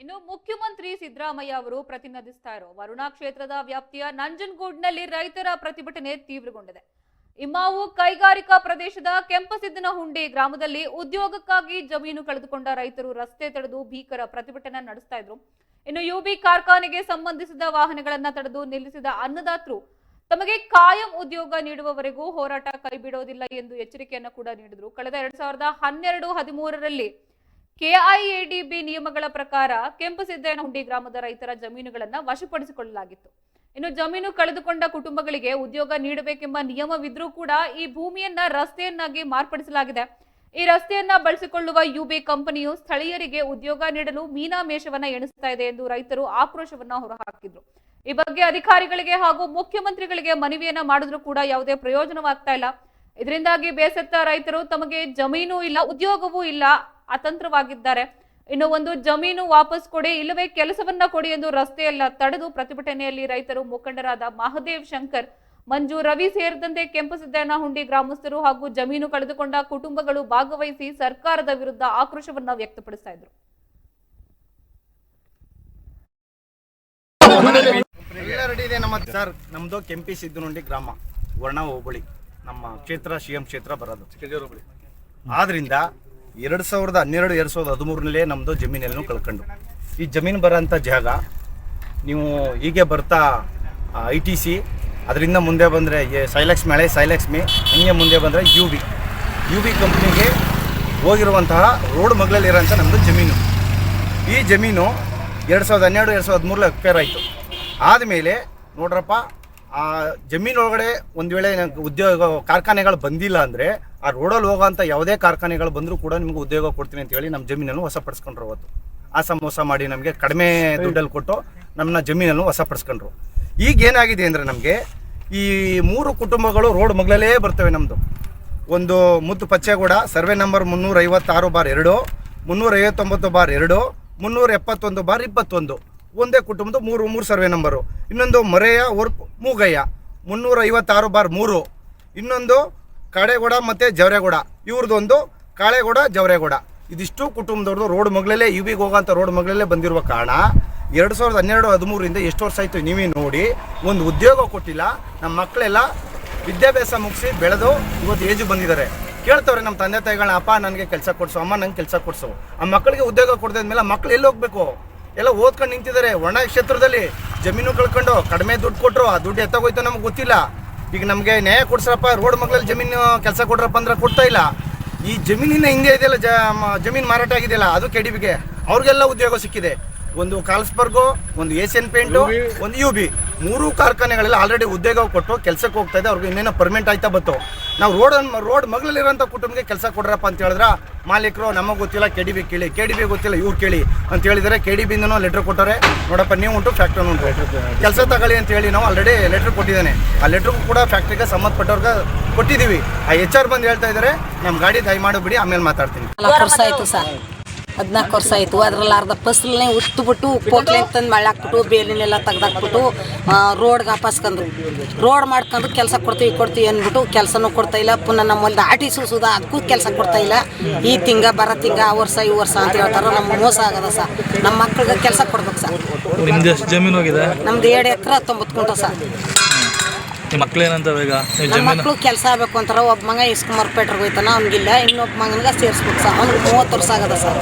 ಇನ್ನು ಮುಖ್ಯಮಂತ್ರಿ ಸಿದ್ದರಾಮಯ್ಯ ಅವರು ಪ್ರತಿನಿಧಿಸ್ತಾ ಇರೋ ವರುಣಾ ಕ್ಷೇತ್ರದ ವ್ಯಾಪ್ತಿಯ ನಂಜನಗೂಡಿನಲ್ಲಿ ರೈತರ ಪ್ರತಿಭಟನೆ ತೀವ್ರಗೊಂಡಿದೆ. ಇಮ್ಮಾವು ಕೈಗಾರಿಕಾ ಪ್ರದೇಶದ ಕೆಂಪಸಿದ್ದನಹುಂಡಿ ಗ್ರಾಮದಲ್ಲಿ ಉದ್ಯೋಗಕ್ಕಾಗಿ ಜಮೀನು ಕಳೆದುಕೊಂಡ ರೈತರು ರಸ್ತೆ ತಡೆದು ಭೀಕರ ಪ್ರತಿಭಟನೆ ನಡೆಸ್ತಾ ಇದ್ರು. ಇನ್ನು ಯುಬಿ ಕಾರ್ಖಾನೆಗೆ ಸಂಬಂಧಿಸಿದ ವಾಹನಗಳನ್ನ ತಡೆದು ನಿಲ್ಲಿಸಿದ ಅನ್ನದಾತರು ತಮಗೆ ಕಾಯಂ ಉದ್ಯೋಗ ನೀಡುವವರೆಗೂ ಹೋರಾಟ ಕೈಬಿಡೋದಿಲ್ಲ ಎಂದು ಎಚ್ಚರಿಕೆಯನ್ನು ಕೂಡ ನೀಡಿದ್ರು. ಕಳೆದ 2012-13ರಲ್ಲಿ ಕೆಐಎಡಿಬಿ ನಿಯಮಗಳ ಪ್ರಕಾರ ಕೆಂಪಸಿದ್ದನಹುಂಡಿ ಗ್ರಾಮದ ರೈತರ ಜಮೀನುಗಳನ್ನ ವಶಪಡಿಸಿಕೊಳ್ಳಲಾಗಿತ್ತು. ಇನ್ನು ಜಮೀನು ಕಳೆದುಕೊಂಡ ಕುಟುಂಬಗಳಿಗೆ ಉದ್ಯೋಗ ನೀಡಬೇಕೆಂಬ ನಿಯಮವಿದ್ರೂ ಕೂಡ ಈ ಭೂಮಿಯನ್ನ ರಸ್ತೆಯನ್ನಾಗಿ ಮಾರ್ಪಡಿಸಲಾಗಿದೆ. ಈ ರಸ್ತೆಯನ್ನ ಬಳಸಿಕೊಳ್ಳುವ ಯುಬಿ ಕಂಪನಿಯು ಸ್ಥಳೀಯರಿಗೆ ಉದ್ಯೋಗ ನೀಡಲು ಮೀನಾಮೇಷವನ್ನ ಎಣಿಸ್ತಾ ಇದೆ ಎಂದು ರೈತರು ಆಕ್ರೋಶವನ್ನ ಹೊರಹಾಕಿದ್ರು. ಈ ಬಗ್ಗೆ ಅಧಿಕಾರಿಗಳಿಗೆ ಹಾಗೂ ಮುಖ್ಯಮಂತ್ರಿಗಳಿಗೆ ಮನವಿಯನ್ನ ಮಾಡಿದ್ರು ಕೂಡ ಯಾವುದೇ ಪ್ರಯೋಜನವಾಗ್ತಾ ಇಲ್ಲ. ಇದರಿಂದಾಗಿ ಬೇಸತ್ತ ರೈತರು ತಮಗೆ ಜಮೀನು ಇಲ್ಲ, ಉದ್ಯೋಗವೂ ಇಲ್ಲ, ಅತಂತ್ರವಾಗಿದ್ದಾರೆ. ಇನ್ನು ಒಂದು ಜಮೀನು ವಾಪಸ್ ಕೊಡಿ, ಇಲ್ಲವೇ ಕೆಲಸವನ್ನ ಕೊಡಿ ಎಂದು ರಸ್ತೆಯೆಲ್ಲ ತಡೆದು ಪ್ರತಿಭಟನೆಯಲ್ಲಿ ರೈತರು ಮುಖಂಡರಾದ ಮಹದೇವ್ ಶಂಕರ್, ಮಂಜು ರವಿ ಸೇರಿದಂತೆ ಕೆಂಪಸಿದ್ದನಹುಂಡಿ ಗ್ರಾಮಸ್ಥರು ಹಾಗೂ ಜಮೀನು ಕಳೆದುಕೊಂಡ ಕುಟುಂಬಗಳು ಭಾಗವಹಿಸಿ ಸರ್ಕಾರದ ವಿರುದ್ಧ ಆಕ್ರೋಶವನ್ನ ವ್ಯಕ್ತಪಡಿಸ್ತಾ ಇದ್ರು. ನಮ್ದು ಕೆಂಪಸಿದ್ದನಹುಂಡಿ ಗ್ರಾಮ, ವರ್ಣ ಹೋಬಳಿ, ನಮ್ಮ ಕ್ಷೇತ್ರ ಸಿಎಂ ಕ್ಷೇತ್ರ ಬರೋದು. ಆದ್ರಿಂದ 2012-2013 ನಮ್ಮದು ಜಮೀನೆಲ್ಲೂ ಕಳ್ಕೊಂಡು, ಈ ಜಮೀನು ಬರೋಂಥ ಜಾಗ ನೀವು ಹೀಗೆ ಬರ್ತಾ ITC, ಅದರಿಂದ ಮುಂದೆ ಬಂದರೆ ಸೈಲೆಕ್ಸ್ ಮಳೆ, ಸೈಲೆಕ್ಸ್ಮಿ, ಹೀಗೆ ಮುಂದೆ ಬಂದರೆ ಯುಬಿ ಕಂಪ್ನಿಗೆ ಹೋಗಿರುವಂತಹ ರೋಡ್ ಮಗ್ಳಲ್ಲಿರೋಂಥ ನಮ್ಮದು ಜಮೀನು. ಈ ಜಮೀನು 2012-2013 ಎಕ್ಸ್ಪೈರ್ ಆಯಿತು. ಆದಮೇಲೆ ನೋಡ್ರಪ್ಪ, ಆ ಜಮೀನೊಳಗಡೆ ಒಂದು ವೇಳೆ ಉದ್ಯೋಗ ಕಾರ್ಖಾನೆಗಳು ಬಂದಿಲ್ಲ ಅಂದರೆ ಆ ರೋಡಲ್ಲಿ ಹೋಗೋಂಥ ಯಾವುದೇ ಕಾರ್ಖಾನೆಗಳು ಬಂದರೂ ಕೂಡ ನಿಮ್ಗೆ ಉದ್ಯೋಗ ಕೊಡ್ತೀನಿ ಅಂತ ಹೇಳಿ ನಮ್ಮ ಜಮೀನನ್ನು ವಶಪಡಿಸ್ಕೊಂಡ್ರು. ಅವತ್ತು ಆ ಮೋಸ ಮಾಡಿ ನಮಗೆ ಕಡಿಮೆ ದುಡ್ಡಲ್ಲಿ ಕೊಟ್ಟು ನಮ್ಮನ್ನ ಜಮೀನನ್ನು ವಶಪಡಿಸ್ಕೊಂಡ್ರು. ಈಗ ಏನಾಗಿದೆ ಅಂದರೆ ನಮಗೆ ಈ 3 ಕುಟುಂಬಗಳು ರೋಡ್ ಮಗ್ಳಲ್ಲೇ ಬರ್ತವೆ. ನಮ್ಮದು ಒಂದು ಮುದ್ದು ಪಚ್ಚೇಗೌಡ, ಸರ್ವೆ ನಂಬರ್ 356/2, 359/2, 371/21, ಒಂದೇ ಕುಟುಂಬದ ಮೂರು ಸರ್ವೆ ನಂಬರು. ಇನ್ನೊಂದು ಮರೆಯ ಉರ್ಪ್ ಮೂಗಯ್ಯ 356/3, ಇನ್ನೊಂದು ಕಾಡೇಗೌಡ ಮತ್ತು ಜವರೇಗೌಡ, ಇವ್ರದ್ದೊಂದು ಕಾಳೇಗೌಡ ಜವರೇಗೌಡ. ಇದಿಷ್ಟು ಕುಟುಂಬದವ್ರದ್ದು ರೋಡ್ ಮಗ್ಳಲ್ಲೇ ಯುಬಿಗೆ ಹೋಗೋಂಥ ರೋಡ್ ಮಗ್ಳಲ್ಲೇ ಬಂದಿರುವ ಕಾರಣ 2012-13ರಿಂದ ಎಷ್ಟು ವರ್ಷ ಆಯಿತು ನೀವೇ ನೋಡಿ, ಒಂದು ಉದ್ಯೋಗ ಕೊಟ್ಟಿಲ್ಲ. ನಮ್ಮ ಮಕ್ಕಳೆಲ್ಲ ವಿದ್ಯಾಭ್ಯಾಸ ಮುಗಿಸಿ ಬೆಳೆದು ಇವತ್ತು ಏಜು ಬಂದಿದ್ದಾರೆ. ಕೇಳ್ತವ್ರೆ ನಮ್ಮ ತಂದೆ ತಾಯಿಗಳನ್ನ, ಅಪ್ಪ ನನಗೆ ಕೆಲಸ ಕೊಡಿಸು, ಅಮ್ಮ ನಂಗೆ ಕೆಲಸ ಕೊಡಿಸು. ಆ ಮಕ್ಕಳಿಗೆ ಉದ್ಯೋಗ ಕೊಡ್ದಾದ್ಮೇಲೆ ಮಕ್ಕಳು ಎಲ್ಲಿ ಹೋಗ್ಬೇಕು? ಎಲ್ಲ ಓದ್ಕೊಂಡು ನಿಂತಿದ್ದಾರೆ. ಒಣ ಕ್ಷೇತ್ರದಲ್ಲಿ ಜಮೀನು ಕಳ್ಕೊಂಡು ಕಡಿಮೆ ದುಡ್ಡು ಕೊಟ್ಟರು, ಆ ದುಡ್ಡು ಎತ್ತಾಗೋಯ್ತು ನಮ್ಗೆ ಗೊತ್ತಿಲ್ಲ. ಈಗ ನಮಗೆ ನ್ಯಾಯ ಕೊಡ್ಸ್ರಪ್ಪ, ರೋಡ್ ಮಗ್ಳಲ್ಲಿ ಜಮೀನು ಕೆಲಸ ಕೊಡ್ರಪ್ಪ ಅಂದ್ರೆ ಕೊಡ್ತಾ ಇಲ್ಲ. ಈ ಜಮೀನಿನ ಹಿಂದೆ ಇದೆಯಲ್ಲ, ಜಮೀನು ಮಾರಾಟ ಆಗಿದೆಯಲ್ಲ, ಅದು ಕೆಡಿಬಿಗೆ ಅವ್ರಿಗೆಲ್ಲ ಉದ್ಯೋಗ ಸಿಕ್ಕಿದೆ. ಒಂದು ಕಾಲ್ಸ್ಬರ್ಗು, ಒಂದು ಏಷ್ಯನ್ ಪೇಂಟು, ಒಂದು ಯುಬಿ, 3 ಕಾರ್ಖಾನೆಗಳೆಲ್ಲ ಆಲ್ರೆಡಿ ಉದ್ಯೋಗ ಕೊಟ್ಟು ಕೆಲಸಕ್ಕೆ ಹೋಗ್ತಾ ಇದೆ. ಅವ್ರಿಗೆ ಇನ್ನೇನೋ ಪರ್ಮನೆಂಟ್ ಆಯ್ತಾ ಬತ್ತು. ನಾವು ರೋಡ್ ಮಗ್ಳಲ್ಲಿರೋಂಥ ಕುಟುಂಬಕ್ಕೆ ಕೆಲಸ ಕೊಡ್ರಪ್ಪ ಅಂತ ಹೇಳಿದ್ರೆ ಮಾಲೀಕರು ನಮಗೆ ಗೊತ್ತಿಲ್ಲ, ಕೆಡಿಬಿ ಕೇಳಿ, ಕೆಡಿಬಿ ಗೊತ್ತಿಲ್ಲ, ಇವ್ರು ಕೇಳಿ ಅಂತ ಹೇಳಿದರೆ ಕೆಡಿಬಿಂದನೂ ಲೆಟ್ರ್ ಕೊಟ್ಟರೆ, ನೋಡಪ್ಪ ನೀವು ಉಂಟು ಫ್ಯಾಕ್ಟ್ರಿ ಉಂಟು, ಕೆಲಸ ತಗೊಳ್ಳಿ ಅಂತ ಹೇಳಿ ನಾವು ಆಲ್ರೆಡಿ ಲೆಟ್ರ್ ಕೊಟ್ಟಿದ್ದಾನೆ. ಆ ಲೆಟ್ರಿಗೂ ಕೂಡ ಫ್ಯಾಕ್ಟ್ರಿಗೆ ಸಂಬಂಧಪಟ್ಟವ್ರಿಗೆ ಕೊಟ್ಟಿದ್ದೀವಿ. ಆ HR ಬಂದು ಹೇಳ್ತಾ ಇದ್ದಾರೆ, ನಮ್ಮ ಗಾಡಿ ದಯಮಾಡಿ ಬಿಡಿ, ಆಮೇಲೆ ಮಾತಾಡ್ತೀನಿ. 14 ವರ್ಷ ಆಯಿತು. ಅದ್ರಲ್ಲಿ ಅರ್ಧ ಫಸಲನ್ನೇ ಉತ್ತುಬಿಟ್ಟು ಪೋಟ್ಲೆ ತಂದು ಮಳ್ಳಾಕ್ಬಿಟ್ಟು ಬೇಲಿನೆಲ್ಲ ತೆಗ್ದಾಕ್ಬಿಟ್ಟು ರೋಡ್ಗೆ ಹಾಪಾಸ್ಕೊಂಡ್ರು. ರೋಡ್ ಮಾಡ್ಕೊಂಡು ಕೆಲಸ ಕೊಡ್ತೀವಿ ಅಂದ್ಬಿಟ್ಟು ಕೆಲಸನೂ ಕೊಡ್ತಾ ಇಲ್ಲ. ಪುನಃ ನಮ್ಮಲ್ಲಿ ಆಟಿಸು ಸುಧಾ ಅದಕ್ಕೂ ಕೆಲಸ ಕೊಡ್ತಾ ಇಲ್ಲ. ಈ ಬರೋ ತಿಂಗ ಆ ವರ್ಷ ಈ ವರ್ಷ ಅಂತ ಹೇಳ್ತಾರೆ. ನಮ್ಗೆ ಮೋಸ ಆಗದ ಸರ್. ನಮ್ಮ ಮಕ್ಳಿಗೆ ಕೆಲಸ ಕೊಡ್ಬೇಕು ಸರ್. ನಿಮ್ದು ಎಷ್ಟು ಜಮೀನು ಹೋಗಿದೆ? ನಮ್ದು 2 ಎಕರೆ 90 ಗುಂಟೆ ಸರ್. ನಿಮ್ಮ ಮಕ್ಳು ಏನಂತವೆ ಈಗ? ನಮ್ಮ ಮಕ್ಕಳು ಕೆಲಸ ಆಗಬೇಕು ಅಂತಾರೆ. ಒಬ್ಬ ಮಗ ಇಸ್ಕುಮಾರ್ಪೇಟ್ರಿಗೆ ಹೋಯ್ತಾನ, ಅವ್ನಿಗಿಲ್ಲ. ಇನ್ನೊಬ್ಬ ಮಗನಿಗೆ ಸೇರಿಸ್ಬೇಕು ಸರ್. ಅವ್ನಿಗೆ 30 ವರ್ಷ ಆಗದ ಸರ್.